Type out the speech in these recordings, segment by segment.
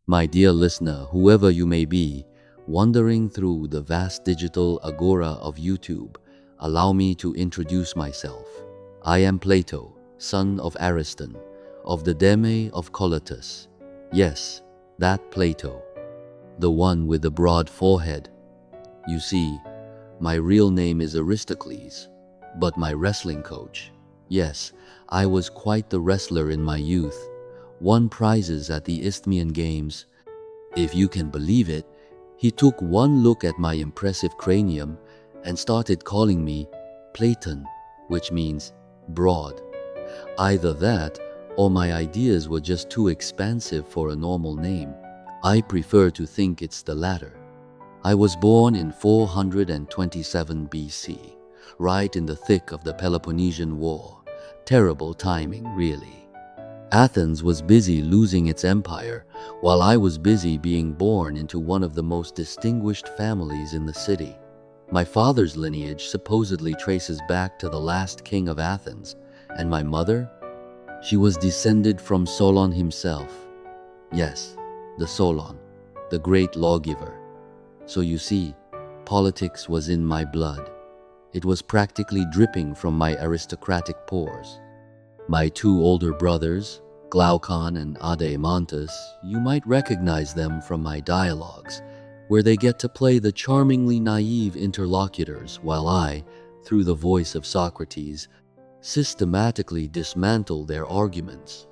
My dear listener, whoever you may be, wandering through the vast digital agora of YouTube, allow me to introduce myself. I am Plato, son of Ariston, of the Deme of Colotus. Yes, that Plato, the one with the broad forehead. You see, my real name is Aristocles, but my wrestling coach. Yes, I was quite the wrestler in my youth, won prizes at the Isthmian Games. If you can believe it, he took one look at my impressive cranium and started calling me Platon, which means broad. Either that, or my ideas were just too expansive for a normal name. I prefer to think it's the latter. I was born in 427 BC, right in the thick of the Peloponnesian War. Terrible timing, really. Athens was busy losing its empire, while I was busy being born into one of the most distinguished families in the city. My father's lineage supposedly traces back to the last king of Athens, and my mother? She was descended from Solon himself. Yes, the Solon, the great lawgiver. So you see, politics was in my blood. It was practically dripping from my aristocratic pores. My two older brothers, Glaucon and Adeimantus, you might recognize them from my dialogues, where they get to play the charmingly naive interlocutors while I, through the voice of Socrates, systematically dismantle their arguments.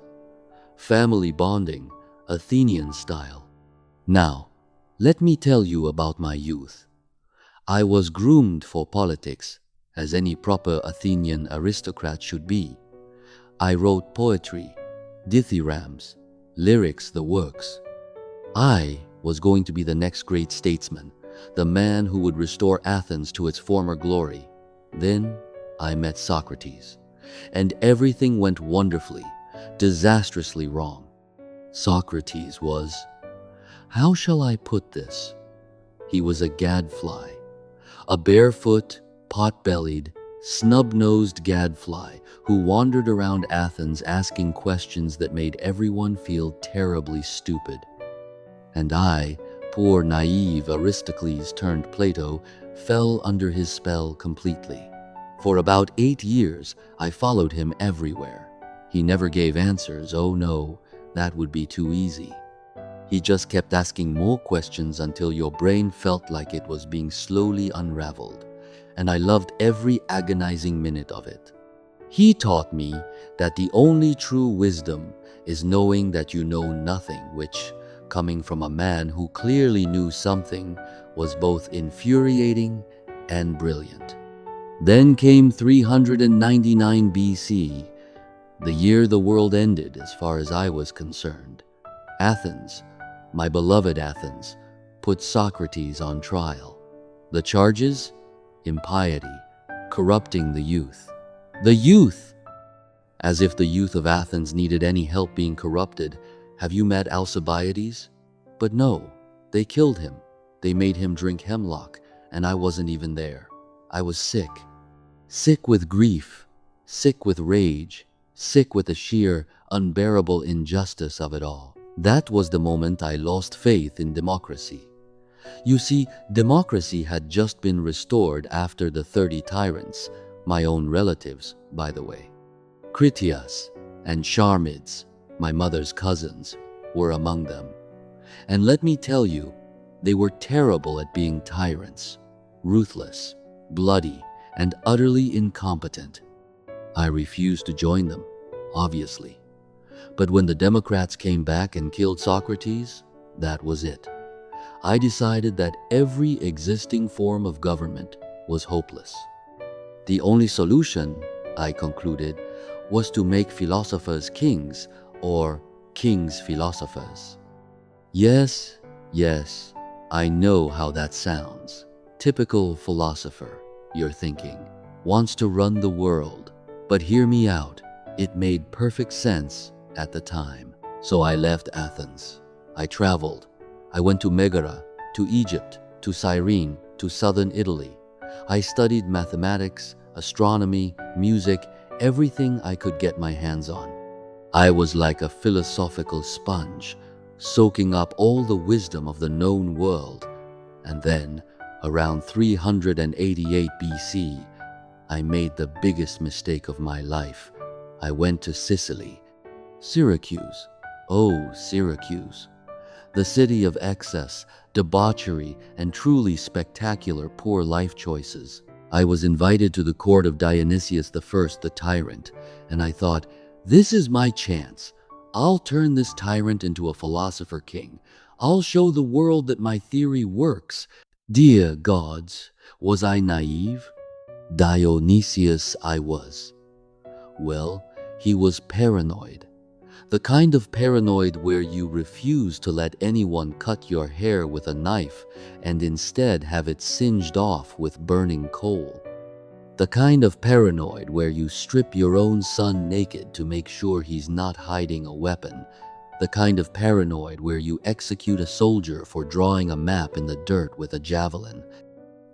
Family bonding, Athenian style. Now, let me tell you about my youth. I was groomed for politics, as any proper Athenian aristocrat should be. I wrote poetry, dithyrambs, lyrics, the works. I was going to be the next great statesman, the man who would restore Athens to its former glory. Then I met Socrates, and everything went wonderfully, disastrously wrong. Socrates was, how shall I put this? He was a gadfly, a barefoot, pot-bellied, snub-nosed gadfly who wandered around Athens asking questions that made everyone feel terribly stupid. And I, poor naive Aristocles turned Plato, fell under his spell completely. For about 8 years, I followed him everywhere. He never gave answers. Oh no, that would be too easy. He just kept asking more questions until your brain felt like it was being slowly unraveled, and I loved every agonizing minute of it. He taught me that the only true wisdom is knowing that you know nothing, which, coming from a man who clearly knew something, was both infuriating and brilliant. Then came 399 BC, the year the world ended as far as I was concerned. Athens, my beloved Athens, put Socrates on trial. The charges? Impiety, corrupting the youth. The youth! As if the youth of Athens needed any help being corrupted. Have you met Alcibiades? But no, they killed him. They made him drink hemlock, and I wasn't even there. I was sick. Sick with grief, sick with rage, sick with the sheer, unbearable injustice of it all. That was the moment I lost faith in democracy. You see, democracy had just been restored after the 30 tyrants, my own relatives, by the way. Critias and Charmides, my mother's cousins, were among them. And let me tell you, they were terrible at being tyrants, ruthless, bloody, and utterly incompetent. I refused to join them, obviously. But when the Democrats came back and killed Socrates, that was it. I decided that every existing form of government was hopeless. The only solution, I concluded, was to make philosophers kings, or kings philosophers. Yes, I know how that sounds. Typical philosopher, you're thinking, wants to run the world. But hear me out, it made perfect sense at the time. So I left Athens. I traveled. I went to Megara, to Egypt, to Cyrene, to southern Italy. I studied mathematics, astronomy, music, everything I could get my hands on. I was like a philosophical sponge, soaking up all the wisdom of the known world. And then, around 388 BC, I made the biggest mistake of my life. I went to Sicily. Syracuse. Oh, Syracuse. The city of excess, debauchery, and truly spectacular poor life choices. I was invited to the court of Dionysius I, the tyrant, and I thought, this is my chance. I'll turn this tyrant into a philosopher king. I'll show the world that my theory works. Dear gods, was I naive? Dionysius I was. Well, he was paranoid. The kind of paranoid where you refuse to let anyone cut your hair with a knife and instead have it singed off with burning coal. The kind of paranoid where you strip your own son naked to make sure he's not hiding a weapon. The kind of paranoid where you execute a soldier for drawing a map in the dirt with a javelin.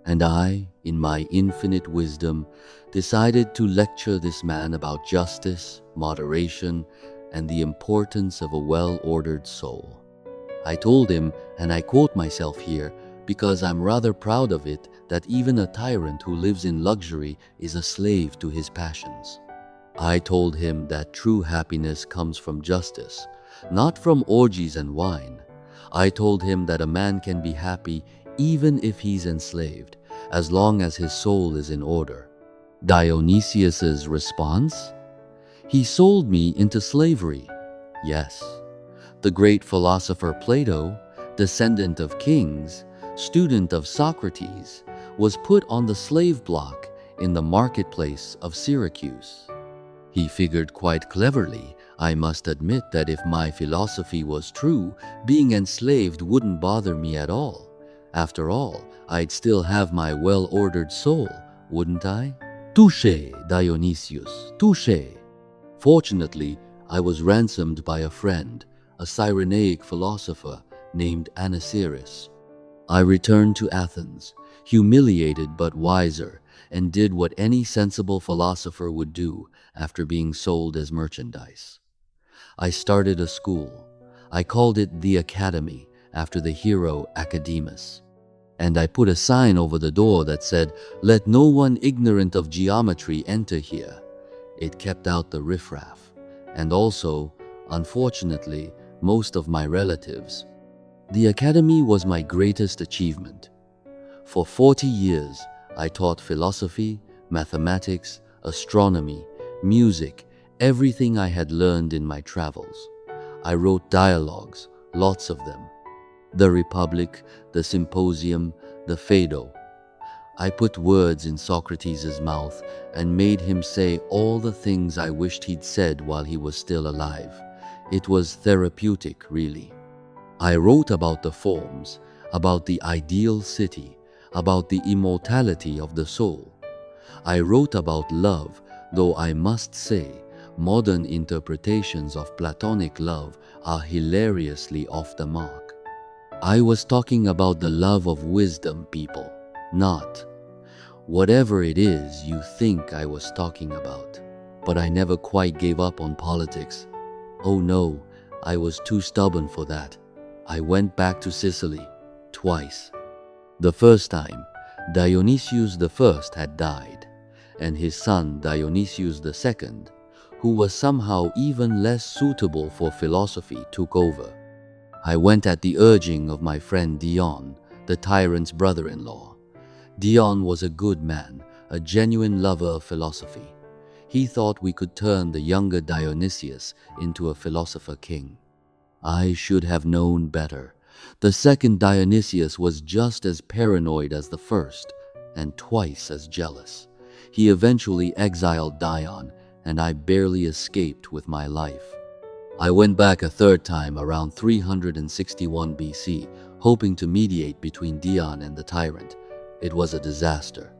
And I, in my infinite wisdom, decided to lecture this man about justice, moderation, and the importance of a well-ordered soul. I told him, and I quote myself here, because I'm rather proud of it, that even a tyrant who lives in luxury is a slave to his passions. I told him that true happiness comes from justice, not from orgies and wine. I told him that a man can be happy even if he's enslaved, as long as his soul is in order. Dionysius's response? He sold me into slavery. Yes. The great philosopher Plato, descendant of kings, student of Socrates, was put on the slave block in the marketplace of Syracuse. He figured quite cleverly, I must admit, that if my philosophy was true, being enslaved wouldn't bother me at all. After all, I'd still have my well-ordered soul, wouldn't I? Touché, Dionysius, touché. Fortunately, I was ransomed by a friend, a Cyrenaic philosopher named Anaxagoras. I returned to Athens, humiliated but wiser, and did what any sensible philosopher would do after being sold as merchandise. I started a school. I called it the Academy, after the hero Academus. And I put a sign over the door that said, "Let no one ignorant of geometry enter here." It kept out the riffraff, and also, unfortunately, most of my relatives. The Academy was my greatest achievement. For 40 years, I taught philosophy, mathematics, astronomy, music, everything I had learned in my travels. I wrote dialogues, lots of them. The Republic, the Symposium, the Phaedo. I put words in Socrates' mouth and made him say all the things I wished he'd said while he was still alive. It was therapeutic, really. I wrote about the forms, about the ideal city, about the immortality of the soul. I wrote about love, though I must say, modern interpretations of Platonic love are hilariously off the mark. I was talking about the love of wisdom, people, not whatever it is you think I was talking about. But I never quite gave up on politics. Oh no, I was too stubborn for that. I went back to Sicily, twice. The first time, Dionysius I had died, and his son Dionysius II, who was somehow even less suitable for philosophy, took over. I went at the urging of my friend Dion, the tyrant's brother-in-law. Dion was a good man, a genuine lover of philosophy. He thought we could turn the younger Dionysius into a philosopher king. I should have known better. The second Dionysius was just as paranoid as the first, and twice as jealous. He eventually exiled Dion, and I barely escaped with my life. I went back a third time around 361 BC, hoping to mediate between Dion and the tyrant. It was a disaster.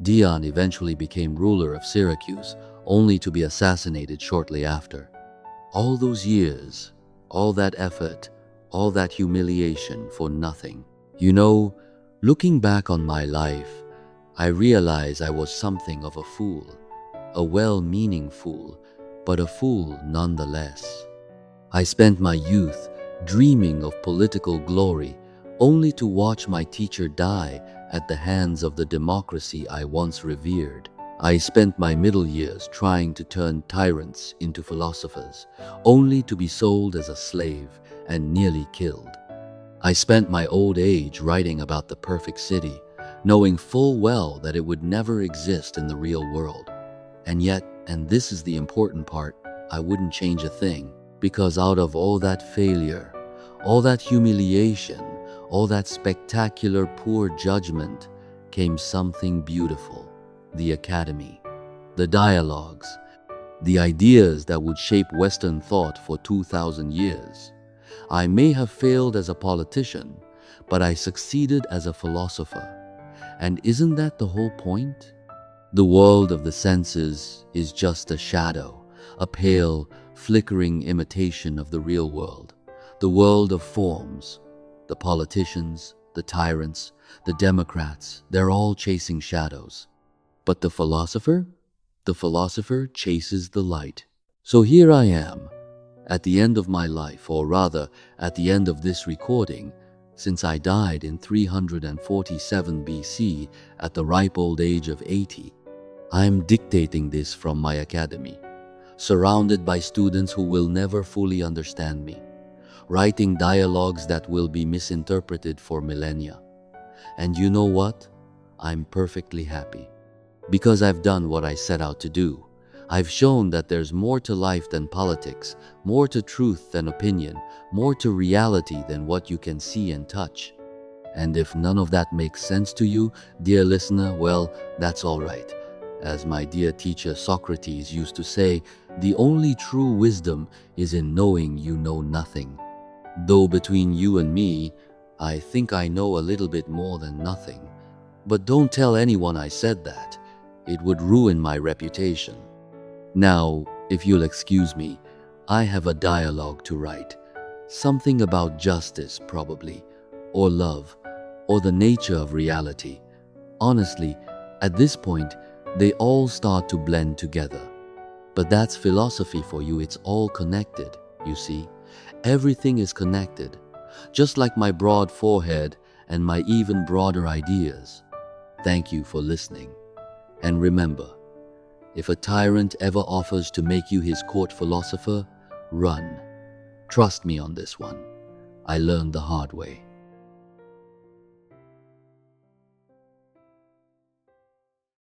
Dion eventually became ruler of Syracuse, only to be assassinated shortly after. All those years, all that effort, all that humiliation for nothing. You know, looking back on my life, I realize I was something of a fool. A well-meaning fool, but a fool nonetheless. I spent my youth dreaming of political glory, only to watch my teacher die at the hands of the democracy I once revered. I spent my middle years trying to turn tyrants into philosophers, only to be sold as a slave and nearly killed. I spent my old age writing about the perfect city, knowing full well that it would never exist in the real world. And yet, and this is the important part, I wouldn't change a thing, because out of all that failure, all that humiliation, all that spectacular poor judgment, came something beautiful: the academy, the dialogues, the ideas that would shape Western thought for 2,000 years. I may have failed as a politician, but I succeeded as a philosopher. And isn't that the whole point? The world of the senses is just a shadow, a pale, flickering imitation of the real world, the world of forms. The politicians, the tyrants, the Democrats, they're all chasing shadows. But the philosopher? The philosopher chases the light. So here I am, at the end of my life, or rather, at the end of this recording, since I died in 347 BC at the ripe old age of 80. I'm dictating this from my academy, surrounded by students who will never fully understand me, writing dialogues that will be misinterpreted for millennia. And you know what? I'm perfectly happy, because I've done what I set out to do. I've shown that there's more to life than politics, more to truth than opinion, more to reality than what you can see and touch. And if none of that makes sense to you, dear listener, well, that's all right. As my dear teacher Socrates used to say, the only true wisdom is in knowing you know nothing. Though between you and me, I think I know a little bit more than nothing. But don't tell anyone I said that. It would ruin my reputation. Now, if you'll excuse me, I have a dialogue to write. Something about justice, probably, or love, or the nature of reality. Honestly, at this point, they all start to blend together. But that's philosophy for you. It's all connected, you see. Everything is connected, just like my broad forehead and my even broader ideas. Thank you for listening. And remember, if a tyrant ever offers to make you his court philosopher, run. Trust me on this one. I learned the hard way.